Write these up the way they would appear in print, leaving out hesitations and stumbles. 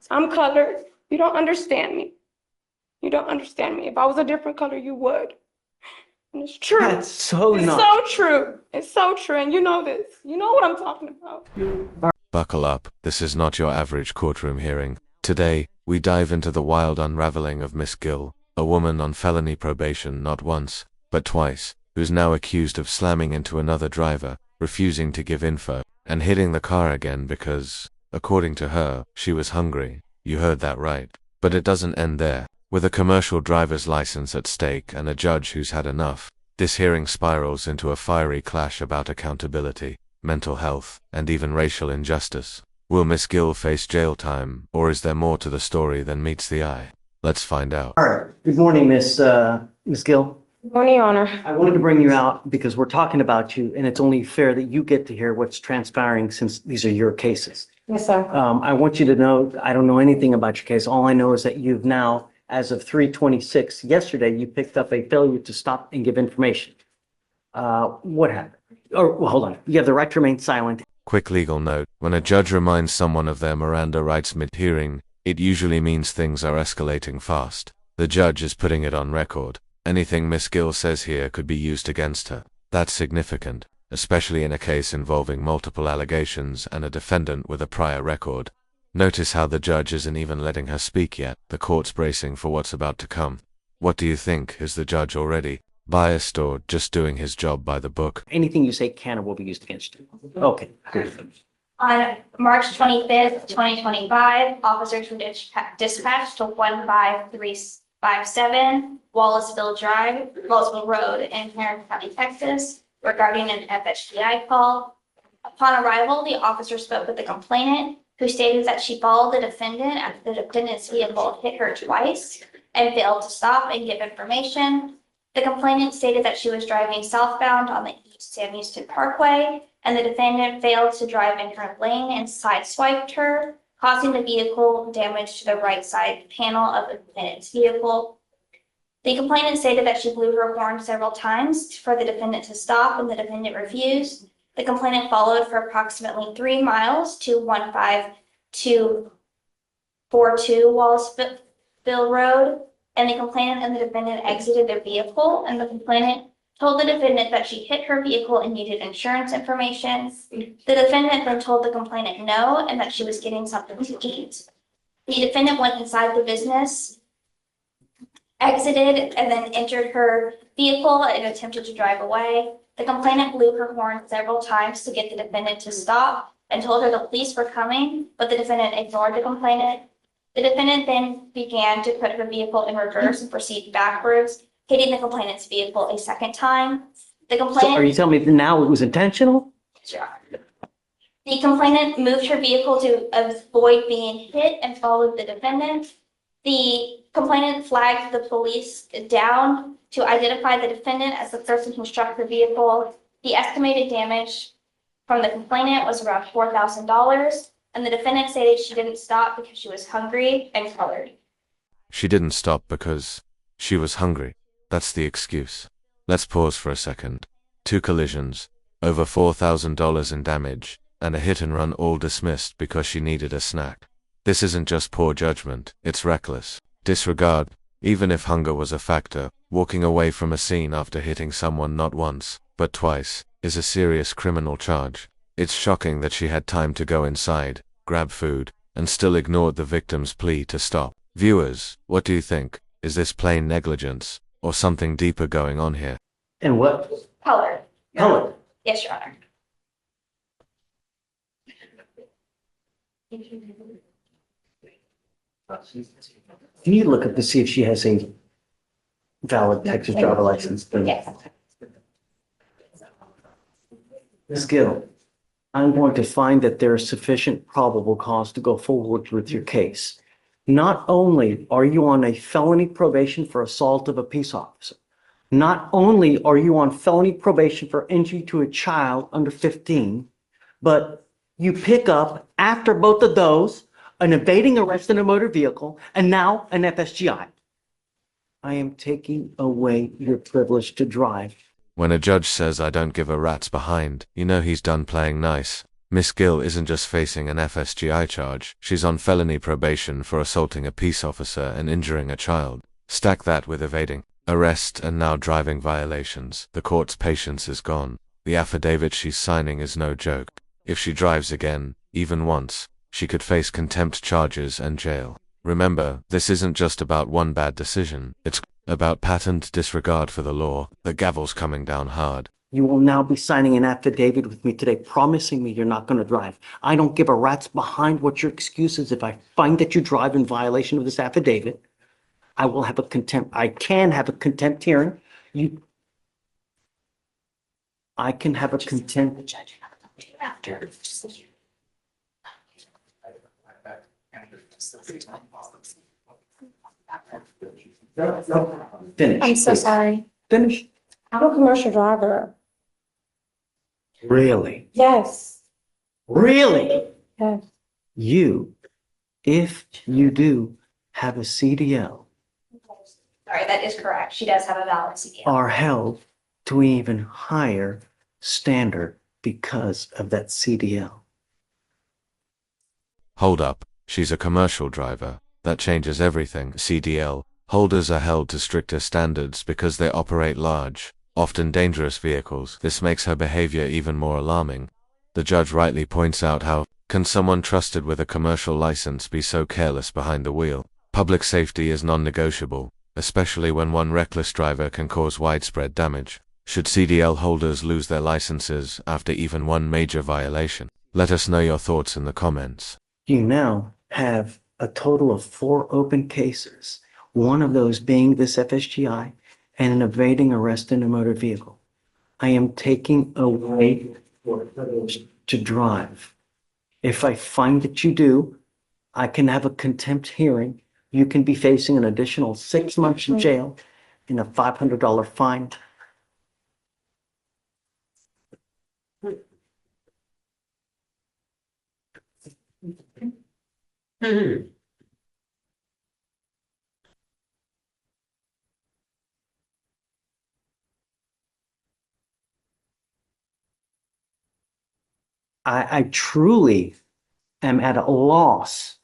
I'm colored. You don't understand me. You don't understand me. If I was a different color, you would. And it's true. That's so It's not. so true. It's so true. And you know this. You know what I'm talking about. Buckle up, this is not your average courtroom hearing. Today, we dive into the wild unraveling of Miss Gill, a woman on felony probation not once, but twice, who's now accused of slamming into another driver, refusing to give info, and hitting the car again because, according to her, she was hungry. You heard that right. But it doesn't end there. With a commercial driver's license at stake and a judge who's had enough, this hearing spirals into a fiery clash about accountability, mental health, and even racial injustice. Will Miss Gill face jail time, or is there more to the story than meets the eye? Let's find out. All right. Good morning, Miss Gill. Good morning, Your Honor. I wanted to bring you out because we're talking about you, and it's only fair that you get to hear what's transpiring since these are your cases. Yes, sir. I want you to know, I don't know anything about your case. All I know is that you've now, as of 3/26, yesterday, you picked up a failure to stop and give information. What happened? Or, well, hold on. You have the right to remain silent. Quick legal note, when a judge reminds someone of their Miranda rights mid-hearing, it usually means things are escalating fast. The judge is putting it on record. Anything Miss Gill says here could be used against her. That's significant, especially in a case involving multiple allegations and a defendant with a prior record. Notice how the judge isn't even letting her speak yet. The court's bracing for what's about to come. What do you think? Is the judge already biased or just doing his job by the book? Anything you say can or will be used against you. Okay, good. On March 25th, 2025, officers were dispatched to 15357 Wallaceville Road in Tarrant County, Texas, regarding an FHDI call. Upon arrival, the officer spoke with the complainant, who stated that she followed the defendant after the defendant's vehicle hit her twice and failed to stop and give information. The complainant stated that she was driving southbound on the East Sam Houston Parkway, and the defendant failed to drive in her lane and sideswiped her, causing the vehicle damage to the right side panel of the defendant's vehicle. The complainant stated that she blew her horn several times for the defendant to stop, and the defendant refused. The complainant followed for approximately 3 miles to 15242 Wallaceville Road, and the complainant and the defendant exited their vehicle, and the complainant told the defendant that she hit her vehicle and needed insurance information. The defendant then told the complainant no, and that she was getting something to eat. The defendant went inside the business, exited, and then entered her vehicle and attempted to drive away. The complainant blew her horn several times to get the defendant to stop and told her the police were coming, but the defendant ignored the complainant. The defendant then began to put her vehicle in reverse and proceed backwards, hitting the complainant's vehicle a second time. The So are complainant, you telling me now it was intentional? the complainant moved her vehicle to avoid being hit and followed the defendant. The complainant flagged the police down to identify the defendant as the person who struck her vehicle. The estimated damage from the complainant was around $4,000, and the defendant stated she didn't stop because she was hungry and colored. She didn't stop because she was hungry. That's the excuse. Let's pause for a second. 2 collisions, over $4,000 in damage, and a hit and run all dismissed because she needed a snack. This isn't just poor judgment, it's reckless disregard. Even if hunger was a factor, walking away from a scene after hitting someone not once, but twice, is a serious criminal charge. It's shocking that she had time to go inside, grab food, and still ignored the victim's plea to stop. Viewers, what do you think? Is this plain negligence, or something deeper going on here? And what? Colored. Color. Yes, Your Honor. Can you look up to see if she has a valid Texas driver license? Yes. Ms. Gill, I'm going to find that there is sufficient probable cause to go forward with your case. Not only are you on a felony probation for assault of a peace officer, not only are you on felony probation for injury to a child under 15, but you pick up, after both of those, an evading arrest in a motor vehicle, and now an FSGI. I am taking away your privilege to drive. When a judge says I don't give a rat's behind, you know he's done playing nice. Miss Gill isn't just facing an FSGI charge, she's on felony probation for assaulting a peace officer and injuring a child. Stack that with evading arrest and now driving violations. The court's patience is gone. The affidavit she's signing is no joke. If she drives again, even once, she could face contempt charges and jail. Remember, this isn't just about one bad decision. It's about patent disregard for the law. The gavel's coming down hard. You will now be signing an affidavit with me today, promising me you're not going to drive. I don't give a rat's behind what your excuse is. If I find that you drive in violation of this affidavit, I will have a contempt. I can have a contempt hearing. I can have a contempt. After. Finish. I'm so please. sorry. Finish. I'm a commercial driver. Really? Yes. Really? Yes. You, if you do have a CDL, Sorry, that is correct. She does have a valid CDL. are held to an even higher standard because of that CDL. Hold up, she's a commercial driver. That changes everything. CDL holders are held to stricter standards because they operate large, often dangerous vehicles. This makes her behavior even more alarming. The judge rightly points out how can someone trusted with a commercial license be so careless behind the wheel? Public safety is non-negotiable, especially when one reckless driver can cause widespread damage. Should CDL holders lose their licenses after even one major violation? Let us know your thoughts in the comments. You now have a total of 4 open cases, one of those being this FSGI and an evading arrest in a motor vehicle. I am taking away your privilege to drive. If I find that you do, I can have a contempt hearing. You can be facing an additional 6 months in jail and a $500 fine. I truly am at a loss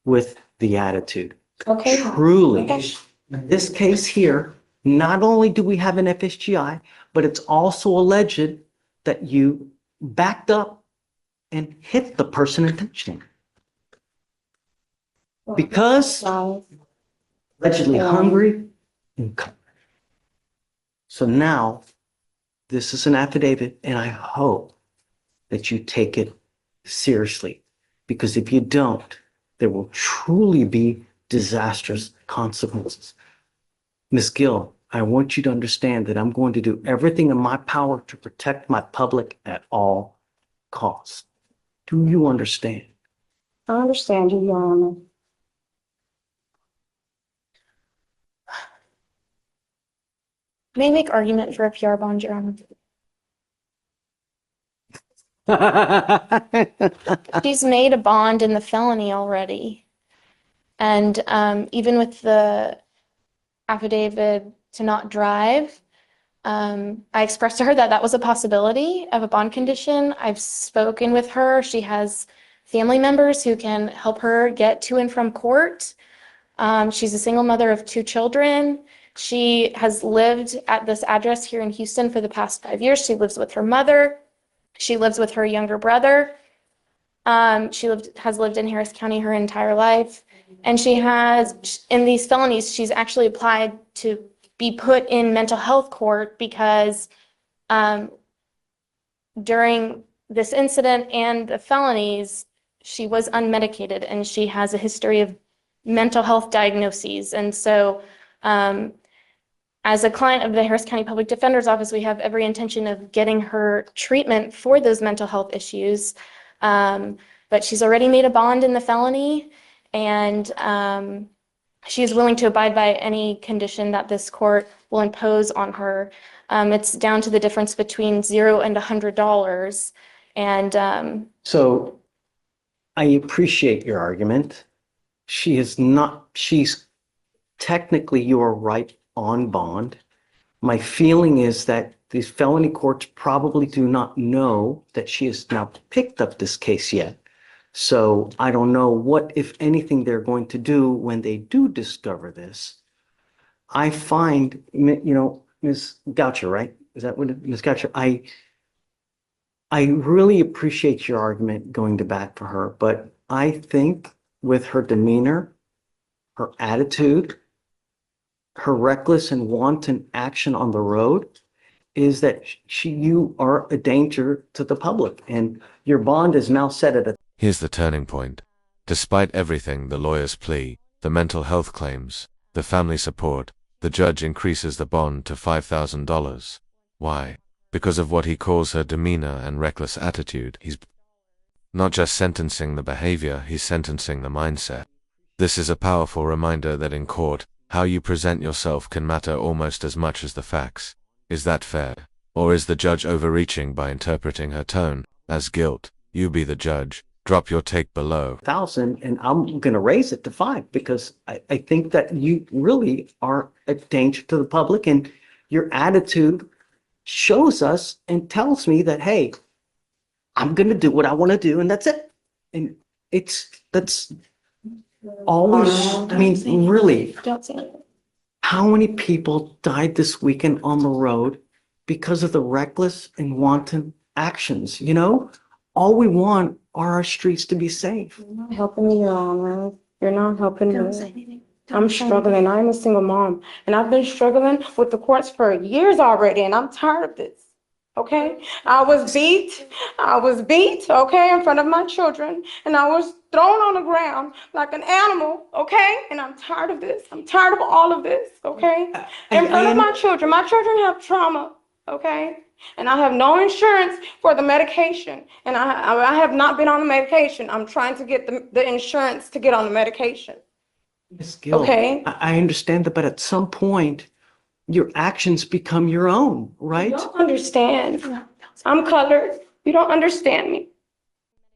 with the attitude. Okay. Truly. Okay. In this case here, not only do we have an FSGI, but it's also alleged that you backed up and hit the person intentionally. Because Wow. allegedly Yeah. hungry and covered. So now, this is an affidavit, and I hope that you take it seriously. Because if you don't, there will truly be disastrous consequences. Ms. Gill, I want you to understand that I'm going to do everything in my power to protect my public at all costs. Do you understand? I understand you, Your Honor. May I make argument for a PR bond, Your Honor? She's made a bond in the felony already. And even with the affidavit to not drive, I expressed to her that that was a possibility of a bond condition. I've spoken with her. She has family members who can help her get to and from court. She's a single mother of 2 children. She has lived at this address here in Houston for the past 5 years. She lives with her mother. She lives with her younger brother. Has lived in Harris County her entire life. And she has, in these felonies, she's actually applied to be put in mental health court because during this incident and the felonies, she was unmedicated and she has a history of mental health diagnoses. And so as a client of the Harris County Public Defender's Office, we have every intention of getting her treatment for those mental health issues. But she's already made a bond in the felony, and she is willing to abide by any condition that this court will impose on her. It's down to the difference between $0 and $100. And So I appreciate your argument. She's technically, you are right on bond. My feeling is that these felony courts probably do not know that she has now picked up this case yet. So I don't know what, if anything, they're going to do when they do discover this. I find, Ms. Goucher, right? Is that what, Ms. Goucher? I really appreciate your argument going to bat for her, but I think with her demeanor, her attitude, her reckless and wanton action on the road is that you are a danger to the public, and your bond is now set at a. Here's the turning point. Despite everything, the lawyer's plea, the mental health claims, the family support, the judge increases the bond to $5,000. Why? Because of what he calls her demeanor and reckless attitude. He's not just sentencing the behavior, he's sentencing the mindset. This is a powerful reminder that in court, how you present yourself can matter almost as much as the facts. Is that fair? Or is the judge overreaching by interpreting her tone as guilt? You be the judge. Drop your take below. 1,000, and I'm going to raise it to 5 because I think that you really are a danger to the public, and your attitude shows us and tells me that, hey, I'm going to do what I want to do, and that's it. And that's always, I mean, really, Don't say anything. how many people died this weekend on the road because of the reckless and wanton actions? All we want are our streets to be safe. You're not helping me, Your Honor. You're not helping Don't say me. anything. I'm struggling. I'm a single mom, and I've been struggling with the courts for years already, and I'm tired of this. Okay? I was beat, okay, in front of my children, and I was thrown on the ground like an animal, okay? And I'm tired of this. I'm tired of all of this, okay? In front of my children. My children have trauma, okay? And I have no insurance for the medication, and I have not been on the medication. I'm trying to get the insurance to get on the medication. Ms. Gill, Okay. I understand that, but at some point, your actions become your own, You right? don't understand. I'm colored. You don't understand me.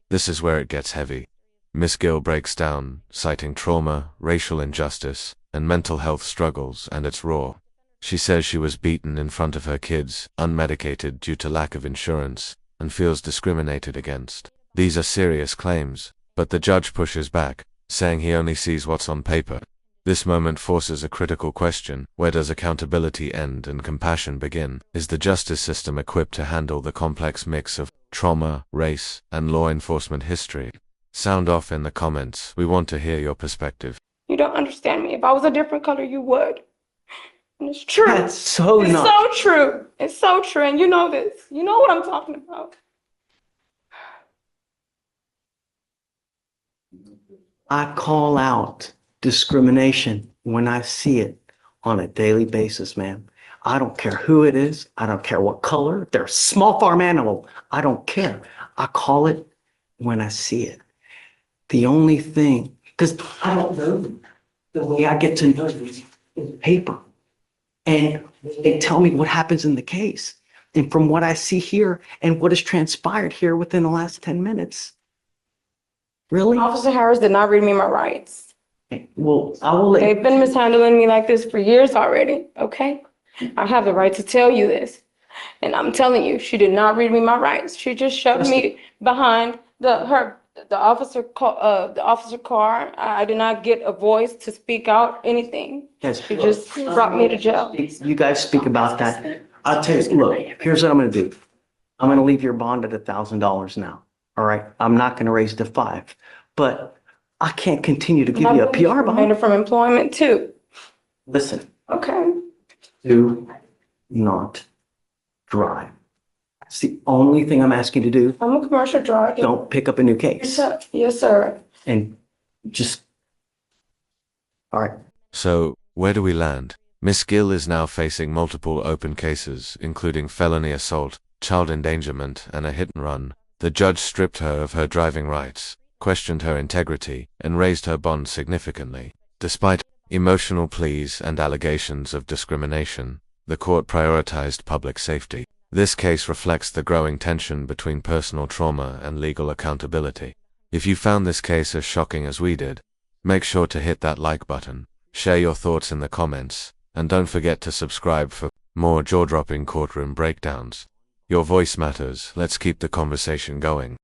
This is where it gets heavy. Miss Gill breaks down, citing trauma, racial injustice, and mental health struggles, and it's raw. She says she was beaten in front of her kids, unmedicated due to lack of insurance, and feels discriminated against. These are serious claims, but the judge pushes back, saying he only sees what's on paper. This moment forces a critical question: where does accountability end and compassion begin? Is the justice system equipped to handle the complex mix of trauma, race, and law enforcement history? Sound off in the comments. We want to hear your perspective. You don't understand me. If I was a different color, you would. And it's true. That's so It's not. so true. It's so true. And you know this. You know what I'm talking about. I call out discrimination when I see it on a daily basis, ma'am. I don't care who it is. I don't care what color. If they're a small farm animal, I don't care. I call it when I see it. The only thing, because I don't know them. The way I get to know them is paper. And they tell me what happens in the case. And from what I see here and what has transpired here within the last 10 minutes. Really? Officer Harris did not read me my rights. Well, I will let They've been mishandling me like this for years already, okay? I have the right to tell you this. And I'm telling you, she did not read me my rights. She just shoved me behind the officer car. I did not get a voice to speak out anything. Yes. She just brought me to jail. You guys speak about that. I'll tell you, look, here's what I'm gonna do. I'm gonna leave your bond at $1,000 now. All right? I'm not gonna raise it to 5, but I can't continue to give you a PR bond. Terminated from employment too. Listen, Okay. do not drive. It's the only thing I'm asking you to do. I'm a commercial driver. Don't pick up a new Yes, case sir. Yes, sir. and just, all right. So, where do we land? Miss Gill is now facing multiple open cases, including felony assault, child endangerment, and a hit and run. The judge stripped her of her driving rights, questioned her integrity, and raised her bond significantly. Despite emotional pleas and allegations of discrimination, the court prioritized public safety. This case reflects the growing tension between personal trauma and legal accountability. If you found this case as shocking as we did, make sure to hit that like button, share your thoughts in the comments, and don't forget to subscribe for More jaw-dropping courtroom breakdowns. Your voice matters, let's keep the conversation going.